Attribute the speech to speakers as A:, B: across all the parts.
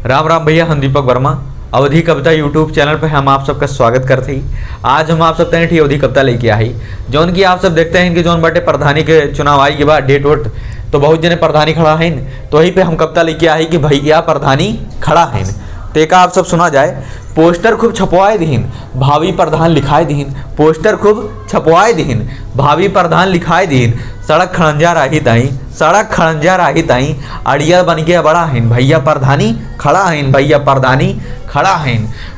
A: राम राम भैया, हम दीपक वर्मा अवधि कविता यूट्यूब चैनल पर हम आप सबका स्वागत करते ही। आज हम आप सब तक अवधि कविता लेके आई जौन की आप सब देखते हैं कि जौन बाटे प्रधानी के चुनाव आई के बाद डेट वोट तो बहुत जने प्रधानी खड़ा है, तो वहीं पे हम कविता लेके आई कि भैया प्रधानी खड़ा है। तो एक आप सब सुना जाए। पोस्टर खूब छपवाए दीन, भावी प्रधान लिखाए दीन। पोस्टर खूब छपवाए दीन, भावी प्रधान लिखाए दीन। सड़क खड़ंजा राही ताई, सड़क खड़ंजा राही ताई। अड़िया बन गया बड़ा है, भैया प्रधानी खड़ा है, भैया प्रधानी खड़ा है।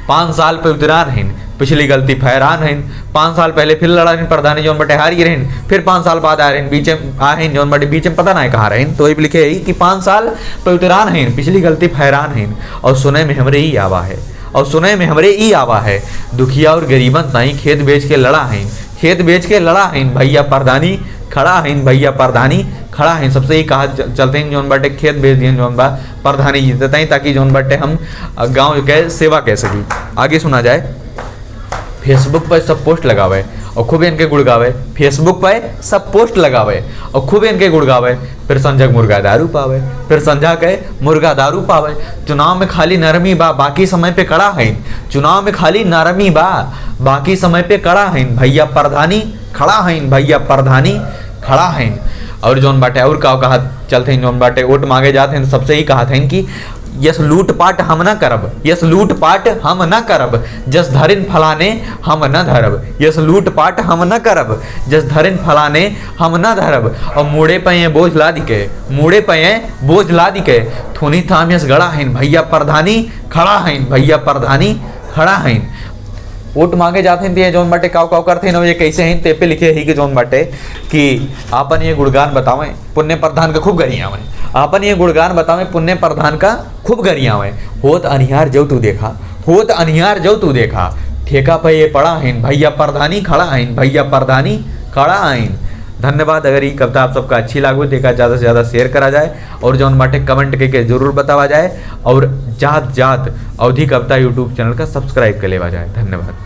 A: 5 साल पे उतरान है, पिछली गलती फैरान है। 5 साल पहले फिर लड़ा प्रधानी जौन बटे हारी रहे, फिर 5 साल बाद आ रहे बीच में आए जौन बटे बीच में पता नहीं कहाँ रहे। तो ये लिखे है कि 5 साल पे उतरान है, पिछली गलती फैरान है। और सुने में हमरे ही आवा है, और सुने में हमरे ही आवा है। दुखिया और गरीबन ताई खेत बेच के लड़ा है, खेत बेच के लड़ा है। भैया प्रधानी खड़ा है, भैया प्रधानी खड़ा है। सबसे ही कहा चलते हैं जौन बाटे खेत बेच दिए जौन बा प्रधानी जीतते हैं, ताकि जौन बाटे हम गांव के सेवा कह सकी। आगे सुना जाए। फेसबुक पर सब पोस्ट लगावे और खूब इनके गुड़ गावे, फेसबुक पर सब पोस्ट लगावे और खूब इनके गुड़ गावे। फिर संजय मुर्गा दारू पावे, फिर संजय के मुर्गा दारू पावे। चुनाव में खाली नरमी बा, बाकी समय पे कड़ा है। चुनाव में खाली नरमी बा, बाकी समय पे कड़ा है। भैया प्रधानी खड़ा है, भैया प्रधानी खड़ा है। और जौन बाटे और का कहा चलते हैं जौन बाटे वोट मांगे जाते हैं, सबसे ही कहा था कि यस लूटपाट हम न करब, यस लूटपाट हम न करब। जस धरिन फलाने हम न धरब, यस लूटपाट हम न करब। जस धरिन फलाने हम न धरब। और मुड़े पे बोझ ला दिके, मुड़े पे बोझ ला दिके। थोनी थाम यस गड़ा है, भैया प्रधानी खड़ा है, भैया प्रधानी खड़ा है। वोट मांगे जाते हैं जौन बाटे काव काव करते हैं ये कैसे हैं ते पे लिखे ही कि जौन बाटे कि आपन ये गुणगान बतावें पुण्य प्रधान का खूब गरियावें। आपन ये गुणगान बतावें पुण्य प्रधान का खूब गरियावें। होत अनिहार जो तू देखा, होत अनिहार जो तू देखा। ठेका पे ये पड़ा है, भैया प्रधानी खड़ा है, भैया प्रधानी खड़ा है। धन्यवाद। अगर ये कविता आप सबका अच्छी लागू देखा ज़्यादा से ज़्यादा शेयर करा जाए और जौन बाटे कमेंट करके जरूर बतावा जाए। और जात जात अवधि कविता यूट्यूब चैनल का सब्सक्राइब कर लेवा जाए। धन्यवाद।